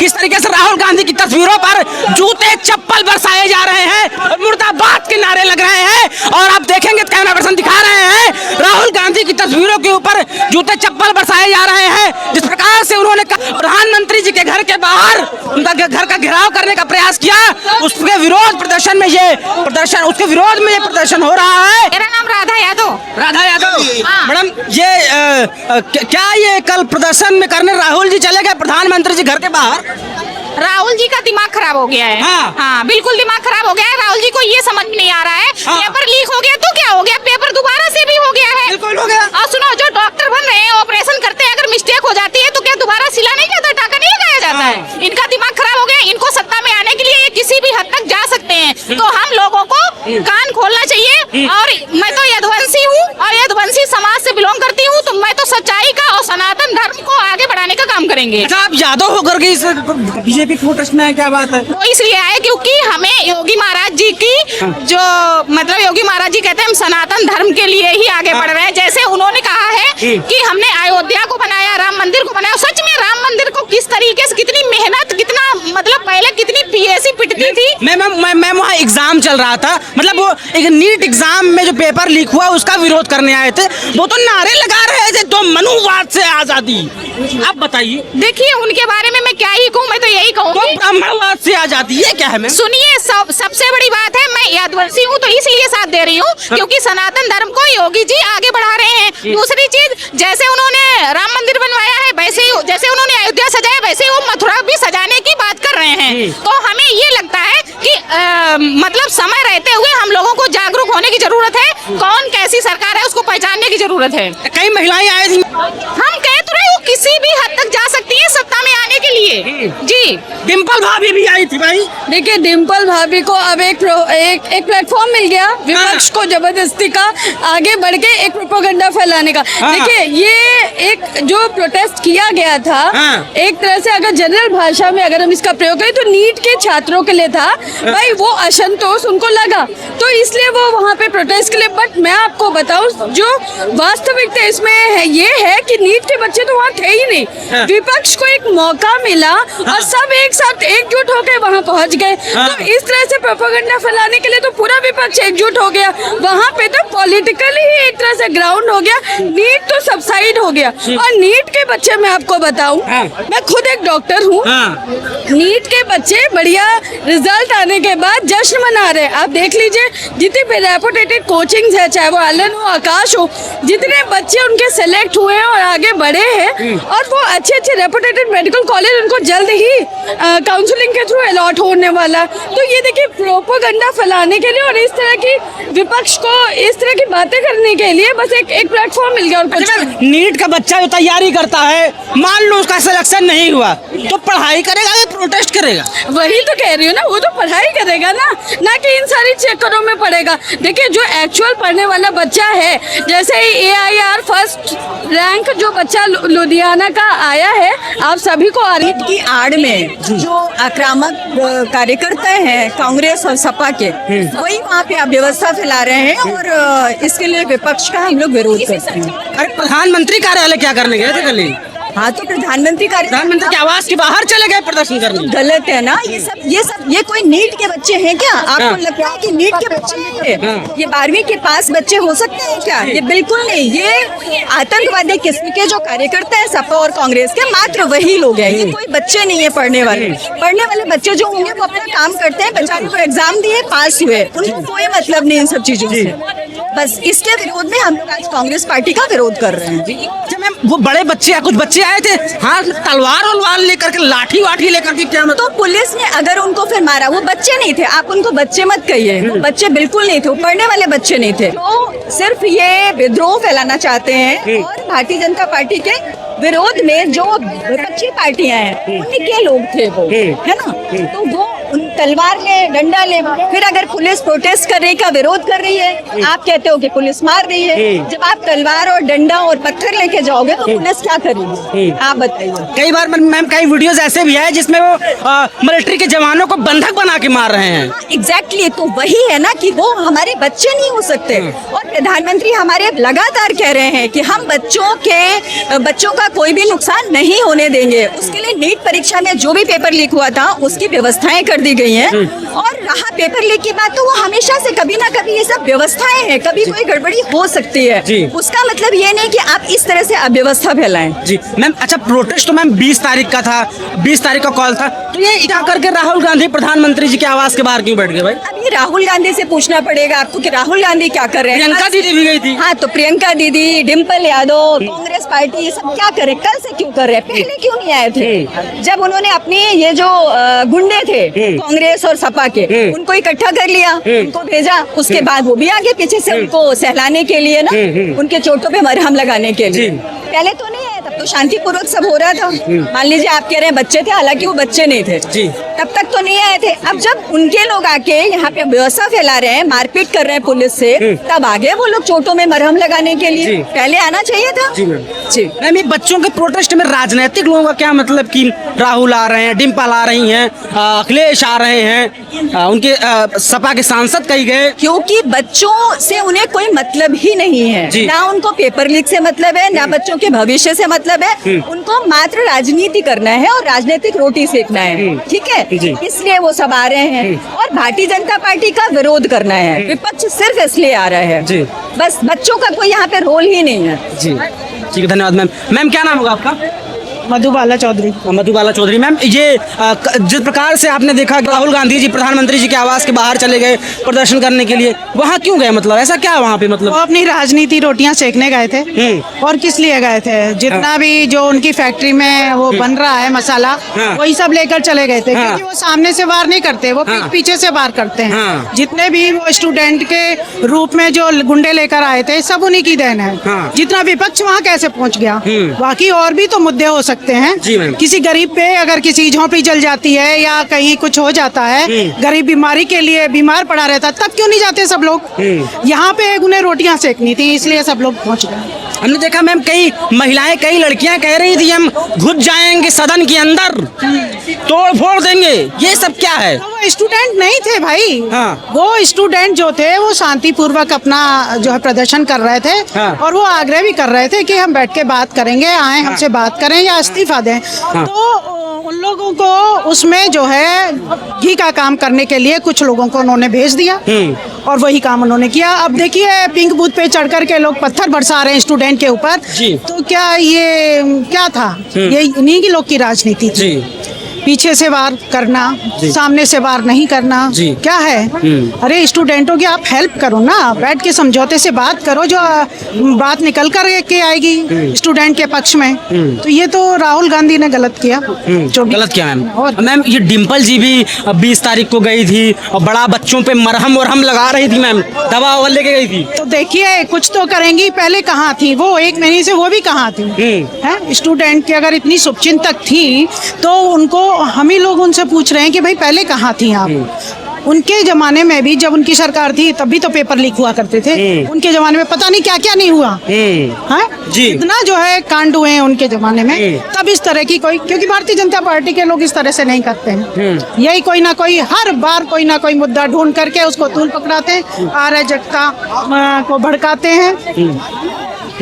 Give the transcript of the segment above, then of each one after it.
किस तरीके से राहुल गांधी की तस्वीरों पर जूते चप्पल बरसाए जा रहे हैं और मुर्दाबाद के नारे लग रहे हैं। और आप देखेंगे कैमरा पर्सन दिखा रहे हैं राहुल गांधी की तस्वीरों के ऊपर जूते चप्पल बरसाए जा रहे हैं। जिस प्रकार से उन्होंने प्रधानमंत्री जी के घर के बाहर उनका घर का घेराव करने का प्रयास किया, उसके विरोध प्रदर्शन में ये प्रदर्शन उसके विरोध में ये प्रदर्शन हो रहा है। मेरा नाम राधा यादव। राधा यादव, हाँ। मैडम ये क्या ये कल प्रदर्शन में करने राहुल जी चले गए प्रधानमंत्री जी घर के बाहर? राहुल जी का दिमाग खराब हो गया है। हाँ, बिल्कुल दिमाग खराब हो गया है। राहुल जी को ये समझ में नहीं आ रहा है। पेपर लीक हो गया तो क्या हो गया, पेपर दोबारा से भी हो गया है। बिल्कुल हो गया। और सुनो, जो डॉक्टर बन रहे हैं, ऑपरेशन करते हैं, अगर मिस्टेक हो जाती है तो क्या दोबारा सिला नहीं जाता, टाका नहीं लगाया जाता है? इनका दिमाग खराब हो गया। इनको सत्ता में आने के लिए ये किसी भी हद तक जा सकते हैं। तो हम लोगों को कान खोलना चाहिए। और मैं तो यदुवंशी हूँ और यदुवंशी समाज से बिलोंग करती हूँ, तो मैं तो सच्चाई का और सनातन धर्म को आगे बढ़ाने का काम करेंगे। अच्छा, आप यादव होकर के इस बीजेपी को प्रश्न है, क्या बात है? वो इसलिए आए क्योंकि हमें योगी महाराज जी की जो मतलब योगी महाराज जी कहते हैं हम सनातन धर्म के लिए ही आगे बढ़ रहे हैं। जैसे उन्होंने कहा है कि हमने अयोध्या को बनाया, राम मंदिर को बनाया। सच में राम मंदिर को किस तरीके से, कितनी मेहनत, कितना मतलब पहले कितनी पीएससी पिटती थी। मैं वहाँ एग्जाम चल रहा था, मतलब वो एक नीट एग्जाम में जो पेपर लीक हुआ उसका विरोध करने आए थे। वो तो नारे लगा रहे थे, तो मनुवाद से आजादी। आप बताइए। देखिए, उनके बारे में मैं क्या ही कहूँ, मैं तो यही कहूँगी ब्राह्मणवाद से आजादी, ये क्या है? मैं सुनिए, सबसे बड़ी बात है, मैं यादवंशी हूँ तो इसलिए साथ दे रही हूँ क्योंकि सनातन धर्म को योगी जी आगे बढ़ा रहे हैं। दूसरी चीज, जैसे उन्होंने राम मंदिर बनवाया है, वैसे ही जैसे उन्होंने अयोध्या सजाया, वैसे ही वो मथुरा भी सजाने की बात कर रहे हैं। तो हमें ये लगता है कि मतलब समय रहते हुए हम लोगों को जागरूक होने की जरूरत है। कौन कैसी सरकार है उसको पहचानने की जरूरत है। कई महिलाएं आए थी, हम कह तो रहे हो किसी भी हद तक जा सकती है सत्ता में आने के लिए। जी, डिम्पल भाभी भी आई थी भाई। देखिए, डिम्पल भाभी को अब एक प्लेटफॉर्म मिल गया विपक्ष को जबरदस्ती का आगे बढ़ के एक प्रोपेगेंडा फैलाने का। देखिए, ये एक जो प्रोटेस्ट किया गया था, एक तरह से अगर जनरल भाषा में अगर हम इसका प्रयोग करें तो नीट के छात्रों के लिए था। भाई, वो असंतोष उनको लगा तो इसलिए वो वहाँ पे प्रोटेस्ट के लिए। बट मैं आपको बताऊं, जो वास्तविकता इसमें है ये है कि नीट के बच्चे तो वहाँ थे ही नहीं। विपक्ष को एक मौका मिला और सब एक साथ एकजुट होकर वहाँ पहुँच गए। तो इस तरह से प्रोपेगेंडा फैलाने के लिए तो पूरा विपक्ष एकजुट हो गया। वहाँ पे तो पॉलिटिकली ही एक तरह से ग्राउंड हो गया। नीट तो सबसाइड हो गया। और नीट के बच्चे, मैं आपको बताऊं, मैं खुद एक डॉक्टर हूँ। नीट के बच्चे बढ़िया रिजल्ट आने के बाद जश्न मना रहे हैं। आप देख लीजिए, जितनी भी रेपुटेटेड कोचिंग्स है, चाहे वो एलन हो, आकाश हो, जितने बच्चे उनके सेलेक्ट हुए हैं और आगे बढ़े हैं, और वो अच्छे अच्छे रेपुटेटेड मेडिकल कॉलेज उनको जल्द ही काउंसलिंग के थ्रू अलॉट होने वाला। तो ये देखिए, प्रोपेगेंडा फैलाने के लिए और इस तरह की विपक्ष को इस तरह की बातें करने के लिए बस एक प्लेटफॉर्म मिल गया। और कुछ नीट का बच्चा जो तैयारी करता है, मान लो उसका सिलेक्शन नहीं हुआ तो पढ़ाई करेगा या प्रोटेस्ट करेगा? वही तो कह रही हूँ ना, वो तो पढ़ाई करेगा ना कि इन सारी चक्करों में पड़ेगा। देखिए, जो एक्चुअल पढ़ने वाला बच्चा है, जैसे AIR फर्स्ट रैंक जो बच्चा लुधियाना का आया है, आप सभी को नीट की आड़ में जो आक्रामक कार्यकर्ता हैं कांग्रेस और सपा के, वही वहाँ पे अव्यवस्था फैला रहे हैं और इसके लिए विपक्ष का हम लोग विरोध करते हैं। अरे, प्रधानमंत्री कार्यालय क्या करने गए थे कल? हाँ, तो प्रधानमंत्री के आवास के बाहर चले गए प्रदर्शन करने। गलत है ना ये कोई नीट के बच्चे हैं क्या? आपको लगता है कि नीट के बच्चे थे? ये 12वीं के पास बच्चे हो सकते हैं क्या? ये बिल्कुल नहीं। ये आतंकवादी किस्म के जो कार्यकर्ता है सपा और कांग्रेस के, मात्र वही लोग हैं। ये कोई बच्चे नहीं है पढ़ने वाले बच्चे जो होंगे वो अपना काम करते हैं। बेचारे को एग्जाम दिए, पास हुए, उनको कोई मतलब नहीं इन सब चीजों से। बस इसके विरोध में हम लोग आज कांग्रेस पार्टी का विरोध कर रहे हैं। वो बड़े बच्चे, कुछ बच्चे आए थे हाथ में तलवार लेकर के, लाठी वाठी लेकर के, क्या तो पुलिस ने अगर उनको फिर मारा, वो बच्चे नहीं थे। आप उनको बच्चे मत कहिए, वो बच्चे बिल्कुल नहीं थे, वो पढ़ने वाले बच्चे नहीं थे। तो सिर्फ ये विद्रोह फैलाना चाहते हैं और भारतीय जनता पार्टी के विरोध में जो विपक्षी पार्टियां हैं उनके लोग थे वो, है ना? तो वो तलवार ले, डंडा ले, फिर अगर पुलिस प्रोटेस्ट करने का विरोध कर रही है, आप कहते हो कि पुलिस मार रही है। जब आप तलवार और डंडा और पत्थर लेके जाओगे तो पुलिस क्या करेगी? आप बताइए। कई बार मैम कई वीडियोस ऐसे भी है जिसमें वो मिलिट्री के जवानों को बंधक बना के मार रहे हैं। एग्जैक्टली तो वही है ना कि वो हमारे बच्चे नहीं हो सकते। और प्रधानमंत्री हमारे लगातार कह रहे हैं कि हम बच्चों का कोई भी नुकसान नहीं होने देंगे। उसके लिए नीट परीक्षा में जो भी पेपर लीक हुआ था उसकी व्यवस्थाएं कर दी गई हैं। और रहा पेपर लीक की बात, तो वो हमेशा से कभी ना कभी ये सब व्यवस्थाएं हैं, कभी कोई गड़बड़ी हो सकती है। उसका मतलब ये नहीं कि आप इस तरह से अव्यवस्था फैलाएं। जी मैम, अच्छा प्रोटेस्ट तो मैम 20 तारीख का था, 20 तारीख का कॉल था, तो ये क्या करके राहुल गांधी प्रधानमंत्री जी के आवास के बाहर क्यों बैठ गए भाई? अब ये राहुल गांधी से पूछना पड़ेगा आपको कि राहुल गांधी क्या कर रहे हैं। प्रियंका दीदी भी गई थी। हाँ, तो प्रियंका दीदी, डिम्पल यादव, कांग्रेस पार्टी, ये सब क्या करे, कल से क्यों कर रहे हैं, पहले क्यों नहीं आए थे? जब उन्होंने अपने ये जो गुंडे थे कांग्रेस और सपा के, उनको इकट्ठा कर लिया, उनको भेजा, उसके बाद वो भी आगे पीछे से उनको सहलाने के लिए ना, उनके चोटों पे मरहम लगाने के लिए। पहले तो नहीं आए, तब तो शांतिपूर्वक सब हो रहा था। मान लीजिए आप कह रहे हैं बच्चे थे, हालांकि वो बच्चे नहीं थे, तब तक तो नहीं आए थे। अब जब उनके लोग आके यहाँ पे व्यवस्था फैला रहे हैं, मारपीट कर रहे हैं पुलिस से, तब आगे वो लोग चोटों में मरहम लगाने के लिए। पहले आना चाहिए था। जी मैम, ये बच्चों के प्रोटेस्ट में राजनीतिक लोगों का क्या मतलब कि राहुल आ रहे हैं, डिम्पल आ रही हैं, अखिलेश आ रहे हैं, उनके सपा के सांसद कई गए? क्योंकि बच्चों से उन्हें कोई मतलब ही नहीं है, ना उनको पेपर लीक से मतलब है, ना बच्चों के भविष्य से मतलब है। उनको मात्र राजनीति करना है और राजनीतिक रोटी सेकना है, ठीक है? इसलिए वो सब आ रहे हैं और भारतीय जनता पार्टी का विरोध करना है। विपक्ष सिर्फ इसलिए आ रहा है, बस बच्चों का कोई यहाँ पे रोल ही नहीं है। जी ठीक है, धन्यवाद मैम। मैम क्या नाम होगा आपका? मधुबाला चौधरी। मधुबाला चौधरी। मैम ये जिस प्रकार से आपने देखा राहुल गांधी जी प्रधानमंत्री जी के आवास के बाहर चले गए प्रदर्शन करने के लिए, वहाँ क्यों गए, मतलब ऐसा क्या है वहाँ पे? मतलब वो अपनी राजनीति रोटियां सेकने गए थे। और किस लिए गए थे? जितना भी जो उनकी फैक्ट्री में वो बन रहा है मसाला, वही सब लेकर चले गए थे। क्योंकि वो सामने से वार नहीं करते, वो पीछे से वार करते हैं। जितने भी वो स्टूडेंट के रूप में जो गुंडे लेकर आए थे, सब उन्हीं की देन है। जितना विपक्ष वहाँ कैसे पहुँच गया? बाकी और भी तो मुद्दे हो सकते हैं। किसी गरीब पे अगर किसी झोंपड़ी जल जाती है या कहीं कुछ हो जाता है, गरीब बीमारी के लिए बीमार पड़ा रहता, तब क्यों नहीं जाते सब लोग? यहाँ पे उन्हें रोटियां सेकनी थी, इसलिए सब लोग पहुँच गए। हमने देखा मैम कई महिलाएं, कई लड़कियां कह रही थी हम घुस जाएंगे सदन के अंदर, तोड़ फोड़ देंगे, ये सब क्या है? तो वो स्टूडेंट नहीं थे भाई। वो स्टूडेंट जो थे वो शांतिपूर्वक अपना जो है प्रदर्शन कर रहे थे। और वो आग्रह भी कर रहे थे कि हम बैठ के बात करेंगे, आए हमसे बात करें या इस्तीफा दें। तो उन लोगों को उसमें जो है घी का काम करने के लिए कुछ लोगों को उन्होंने भेज दिया और वही काम उन्होंने किया। अब देखिए पिंक बूथ पे चढ़ कर के लोग पत्थर बरसा रहे हैं स्टूडेंट के ऊपर, तो क्या ये क्या था? ये इन्हीं की लोग की राजनीति थी। पीछे से वार करना, सामने से वार नहीं करना, क्या है? अरे स्टूडेंटों की आप हेल्प करो ना, बैठ के समझौते से बात करो, जो बात निकल कर के आएगी स्टूडेंट के पक्ष में। तो ये तो राहुल गांधी ने गलत किया, जो गलत किया मैम। और मैम ये डिम्पल जी भी 20 तारीख को गई थी और बड़ा बच्चों पे मरहम वरहम लगा रही थी मैम, दवा ववा लेके गई थी। तो देखिए कुछ तो करेंगी, पहले कहाँ थी वो? 1 महीने से वो भी कहाँ थी? है स्टूडेंट की अगर इतनी शुभचिंतक थी तो उनको हम ही लोग उनसे पूछ रहे हैं कि भाई पहले कहाँ थी आप? उनके जमाने में भी जब उनकी सरकार थी तब भी तो पेपर लीक हुआ करते थे। उनके जमाने में पता नहीं क्या क्या नहीं हुआ है। इतना जो है कांड हुए हैं उनके जमाने में, तब इस तरह की कोई, क्योंकि भारतीय जनता पार्टी के लोग इस तरह से नहीं करते हैं। यही कोई ना कोई हर बार कोई ना कोई मुद्दा ढूंढ करके उसको तूल पकड़ाते हैं, अराजकता को भड़काते हैं।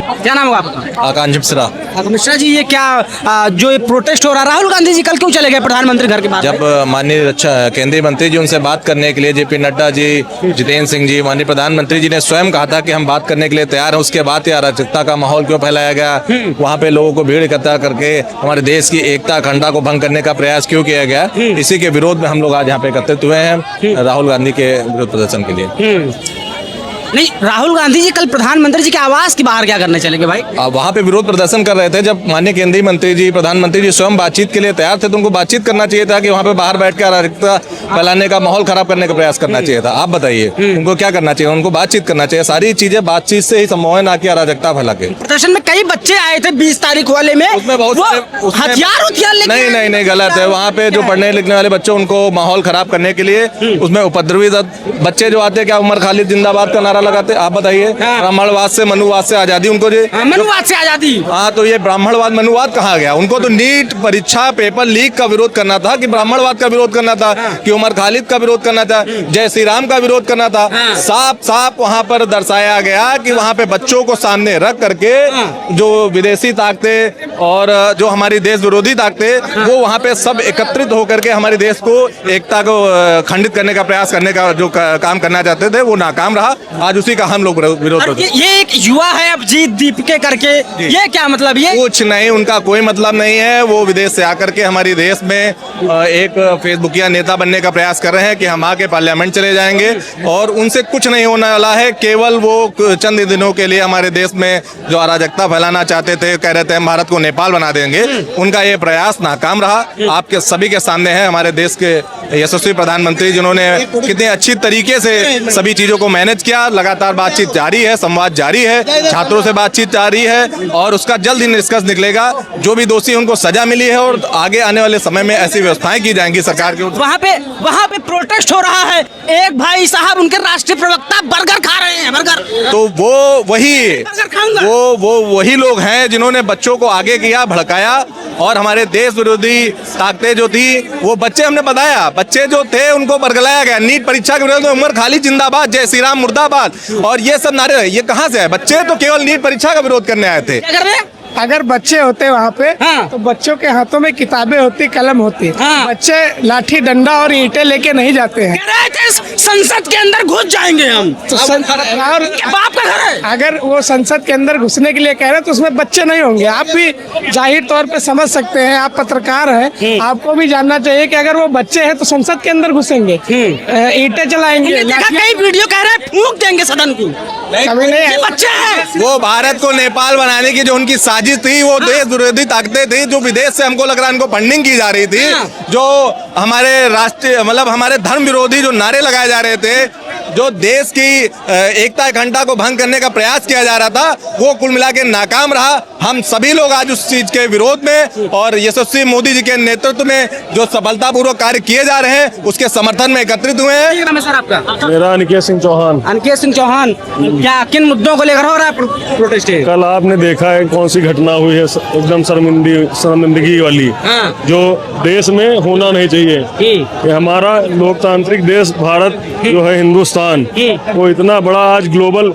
क्या नाम होगा आपका? आकांक्ष मिश्रा। मिश्रा जी ये क्या जो ये प्रोटेस्ट हो रहा है, राहुल गांधी जी कल क्यों चले गए प्रधानमंत्री घर के बाहर? जब माननीय केंद्रीय मंत्री जी उनसे बात करने के लिए जेपी नड्डा जी, जितेंद्र सिंह जी, माननीय प्रधानमंत्री जी ने स्वयं कहा था कि हम बात करने के लिए तैयार हैं, उसके बाद अराजकता का माहौल क्यों फैलाया गया? वहाँ पे लोगों को भीड़ इकट्ठा करके हमारे देश की एकता अखंडता को भंग करने का प्रयास क्यों किया गया? इसी के विरोध में हम लोग आज यहाँ पे एकत्रित हुए हैं राहुल गांधी के विरोध प्रदर्शन के लिए। नहीं, राहुल गांधी जी कल प्रधानमंत्री जी के आवास के बाहर क्या करने चले गए भाई? वहाँ पे विरोध प्रदर्शन कर रहे थे। जब माननीय केंद्रीय मंत्री जी, प्रधानमंत्री जी स्वयं बातचीत के लिए तैयार थे तो उनको बातचीत करना चाहिए था कि वहाँ पे बाहर बैठ कर अराजकता फैलाने का, माहौल खराब करने का प्रयास करना चाहिए था। आप बताइए उनको क्या करना चाहिए? उनको बातचीत करना चाहिए। सारी चीजें बातचीत से ही संभव है, ना कि अराजकता फैला के। प्रदर्शन में कई बच्चे बच्चे आए थे 20 तारीख वाले में, उसमें बहुत वो उसमें- हथियार लेके नहीं नहीं नहीं, गलत है। वहाँ पे जो पढ़ने लिखने वाले बच्चों, उनको माहौल खराब करने के लिए उसमें उपद्रवी बच्चे जो आते, क्या उमर खालिद जिंदाबाद का नारा लगाते, आप बताइए। ब्राह्मणवाद से मनुवाद से आजादी, उनको मनुवाद से आजादी। हाँ, तो ये ब्राह्मणवाद मनुवाद कहाँ गया? उनको तो नीट परीक्षा पेपर लीक का विरोध करना था, कि ब्राह्मणवाद का विरोध करना था, कि उमर खालिद का विरोध करना था, जय श्री राम का विरोध करना था। साफ साफ वहाँ पर दर्शाया गया कि वहाँ पे बच्चों को सामने रख करके जो विदेशी ताकतें और जो हमारी देश विरोधी ताकतें, वो वहाँ पे सब एकत्रित होकर के हमारे देश को, एकता को खंडित करने का प्रयास करने का जो काम करना चाहते थे, वो नाकाम रहा। आज उसी का हम लोग विरोध करते हैं। ये एक युवा है अभिजीत दीपके करके, ये क्या मतलब? ये कुछ नहीं, उनका कोई मतलब नहीं है। वो विदेश से आकर के हमारे देश में एक फेसबुकिया नेता बनने का प्रयास कर रहे हैं कि हम आके पार्लियामेंट चले जाएंगे, और उनसे कुछ नहीं होने वाला है। केवल वो चंद दिनों के लिए हमारे देश में जो अराजकता फैलाना चाहते थे, कह रहे थे हम भारत को नेपाल बना देंगे, उनका ये प्रयास नाकाम रहा। आपके सभी के सामने है हमारे देश के यशस्वी प्रधानमंत्री, जिन्होंने कितने अच्छी तरीके से सभी चीजों को मैनेज किया। लगातार बातचीत जारी है, संवाद जारी है, छात्रों से बातचीत जारी है, और उसका जल्द ही निष्कर्ष निकलेगा। जो भी दोषी उनको सजा मिली है, और आगे आने वाले समय में ऐसी व्यवस्थाएं की जाएंगी सरकार की। वहाँ पे प्रोटेस्ट हो रहा है। एक भाई साहब उनके राष्ट्रीय प्रवक्ता बर्गर खा रहे हैं, बर्गर। तो वो वही लोग हैं जिन्होंने बच्चों को आगे किया, भड़काया, और हमारे देश विरोधी ताकतें जो थी, वो बच्चे, हमने बताया, बच्चे जो थे उनको बरगलाया गया। नीट परीक्षा के विरोध में उमर खालिद जिंदाबाद, जय श्री राम मुर्दाबाद, और ये सब नारे, ये कहाँ से है? बच्चे तो केवल नीट परीक्षा का विरोध करने आए थे। क्या कर रहे हैं? अगर बच्चे होते वहाँ पे, हाँ। तो बच्चों के हाथों में किताबें होती, कलम होती। हाँ। बच्चे लाठी डंडा और ईंटें लेके नहीं जाते हैं। कह रहे थे संसद के अंदर घुस जाएंगे हम। और बाप का घर है। अगर वो संसद के अंदर घुसने के लिए कह रहे हैं, तो उसमें बच्चे नहीं होंगे। आप भी जाहिर तौर पे समझ सकते हैं, आप पत्रकार हैं, आपको भी जानना चाहिए कि अगर वो बच्चे हैं तो संसद के अंदर घुसेंगे, ईंटें चलाएंगे, देखा कई वीडियो कह रहे हैं फूंक देंगे सदन को। कभी नहीं ये बच्चे हैं। वो भारत को नेपाल बनाने की जो उनकी साजिश थी, वो देश विरोधी ताकतें थी, जो विदेश से हमको लग रहा है इनको फंडिंग की जा रही थी, जो हमारे राष्ट्रीय, मतलब हमारे धर्म विरोधी जो नारे लगाए जा रहे थे, जो देश की एकता अखंडता को भंग करने का प्रयास किया जा रहा था, वो कुल मिला के नाकाम रहा। हम सभी लोग आज उस चीज के विरोध में, और यशस्वी मोदी जी के नेतृत्व में जो सफलतापूर्वक कार्य किए जा रहे हैं, उसके समर्थन में एकत्रित हुए हैं। क्या नाम है सर आपका? मेरा अनिकेत सिंह चौहान। अनिकेत सिंह चौहान, क्या किन मुद्दों को लेकर हो रहा है प्रोटेस्ट? कल आपने देखा है कौन सी घटना हुई है, एकदम शर्मिंदगी वाली, हाँ। जो देश में होना नहीं चाहिए। कि हमारा लोकतांत्रिक देश भारत जो है, हिंदुस्तान, वो इतना बड़ा आज ग्लोबल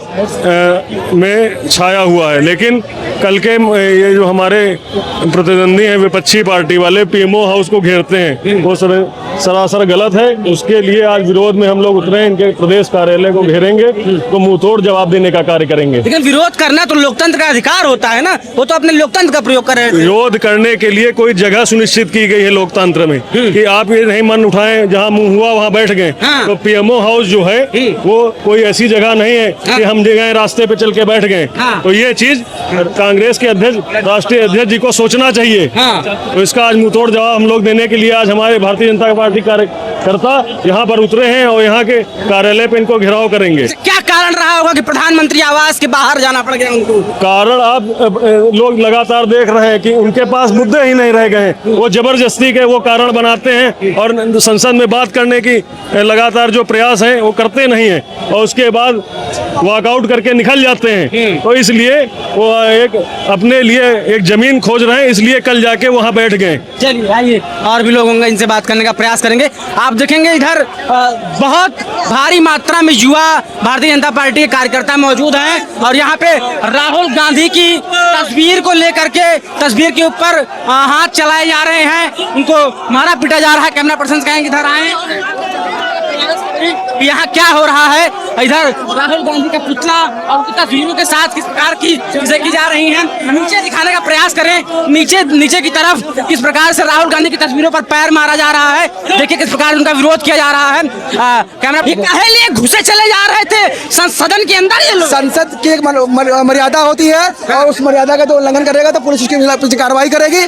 में छाया हुआ है, लेकिन कल के ये जो हमारे प्रतिद्वंदी हैं विपक्षी पार्टी वाले, पीएमओ हाउस को घेरते हैं, वो सरासर गलत है। उसके लिए आज विरोध में हम लोग उतरे हैं, इनके प्रदेश कार्यालय को घेरेंगे, तो मुंह तोड़ जवाब देने का कार्य करेंगे। लेकिन विरोध करना तो लोकतंत्र का अधिकार होता है ना, वो तो अपने लोकतंत्र का प्रयोग कर रहे हैं। विरोध करने के लिए कोई जगह सुनिश्चित की गई है लोकतंत्र में, कि आप ये नहीं मन उठाएं, जहां मुंह हुआ वहां बैठ गए। हाँ। तो पीएमओ हाउस जो है, वो कोई ऐसी जगह नहीं है कि हम जगह रास्ते पे चल के बैठ गए। हाँ। तो ये चीज कांग्रेस के अध्यक्ष, राष्ट्रीय अध्यक्ष जी को सोचना चाहिए। हाँ। तो इसका आज मुंहतोड़ जवाब हम लोग देने के लिए आज हमारे भारतीय जनता पार्टी कार्यकर्ता यहाँ पर उतरे हैं, और यहाँ के कार्यालय पे इनको घेराव करेंगे। क्या कारण रहा होगा कि प्रधानमंत्री आवास के बाहर जाना पड़ गया उनको? कारण आप लोग लगातार देख रहे हैं कि उनके पास मुद्दे ही नहीं रह गए। वो जबरदस्ती के वो कारण बनाते हैं, और संसद में बात करने की लगातार जो प्रयास हैं वो करते नहीं हैं, और उसके बाद वॉकआउट करके निकल जाते हैं। तो इसलिए वो एक अपने लिए एक जमीन खोज रहे हैं, इसलिए कल जाके वहाँ बैठ गए। चलिए आइए, और भी लोग होंगे, इनसे बात करने का प्रयास करेंगे। आप देखेंगे इधर बहुत भारी मात्रा में युवा भारतीय जनता पार्टी के कार्यकर्ता मौजूद हैं, और यहाँ पे राहुल गांधी की तस्वीर को लेकर के, तस्वीर के ऊपर हाथ चलाए जा रहे हैं, उनको मारा पीटा जा रहा है। कैमरा पर्सन कहेंगे इधर आए, यहाँ क्या हो रहा है? इधर राहुल गांधी का पुतला और उनकी तस्वीरों के साथ किस प्रकार की चीजें की जा रही हैं, नीचे दिखाने का प्रयास करें। नीचे की तरफ किस प्रकार से राहुल गांधी की तस्वीरों पर पैर मारा जा रहा है, देखिए किस प्रकार उनका विरोध किया जा रहा है। कैमरा काहे लिए घुसे चले जा रहे थे सदन के अंदर? ये लोग, संसद की एक मर्यादा होती है, और उस मर्यादा का तो उल्लंघन करेगा तो पुलिस उसके पीछे कार्रवाई करेगी।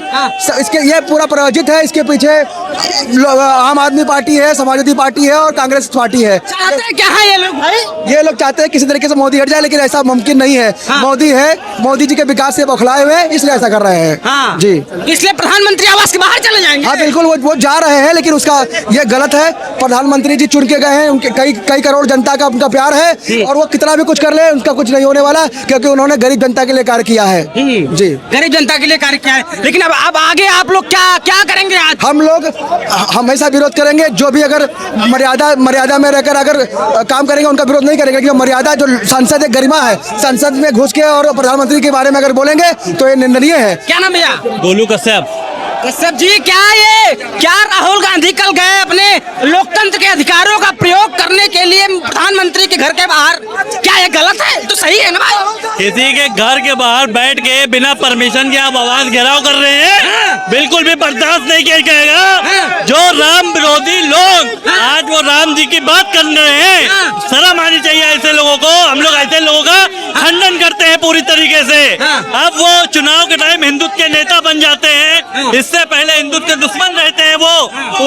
इसके ये पूरा प्रायोजित है, इसके पीछे आम आदमी पार्टी है, समाजवादी पार्टी है और कांग्रेस पार्टी है। चाहते हैं क्या है ये लोग भाई? ये लोग चाहते हैं किसी तरीके से मोदी हट जाए, लेकिन ऐसा मुमकिन नहीं है। मोदी है, मोदी जी के विकास से बौखलाए हुए हैं, इसलिए ऐसा कर रहे हैं। हाँ जी, इसलिए प्रधानमंत्री आवास के बाहर चले जाएंगे। हाँ बिल्कुल, वो जा रहे हैं, लेकिन उसका ये गलत है। प्रधानमंत्री जी चुन के गए हैं, उनके कई करोड़ जनता का उनका प्यार है, और वो कितना भी कुछ कर ले उनका कुछ नहीं होने वाला, क्योंकि उन्होंने गरीब जनता के लिए कार्य किया है। जी, गरीब जनता के लिए कार्य किया है। लेकिन अब आगे आप लोग क्या करेंगे आज? हम लोग हमेशा विरोध करेंगे। जो भी अगर मर्यादा में रहकर अगर काम करेंगे उनका विरोध नहीं करेंगे, लेकिन मर्यादा जो संसद एक गरिमा है, संसद में घुस के और प्रधानमंत्री के बारे में अगर बोलेंगे तो ये निंदनीय है। क्या नाम भैया? गोलू कश्यप। कश्यप जी, क्या राहुल गांधी कल गए अपने लोकतंत्र के अधिकारों का प्रयोग करने के लिए प्रधानमंत्री के घर के बाहर? क्या ये गलत है? तो सही है ना भाई? किसी के घर के बाहर बैठ के बिना परमिशन के आप आवाज घेराव कर रहे हैं, बिल्कुल भी बर्दाश्त नहीं किया जाएगा। जो राम विरोधी लोग आज वो राम जी की बात कर रहे हैं, शर्म आनी चाहिए ऐसे लोगों को। हम लोग ऐसे लोगों का खंडन करते हैं पूरी तरीके से। अब वो चुनाव के टाइम हिंदुत्व के नेता बन जाते हैं, इससे पहले हिंदुत्व के दुश्मन रहते हैं वो।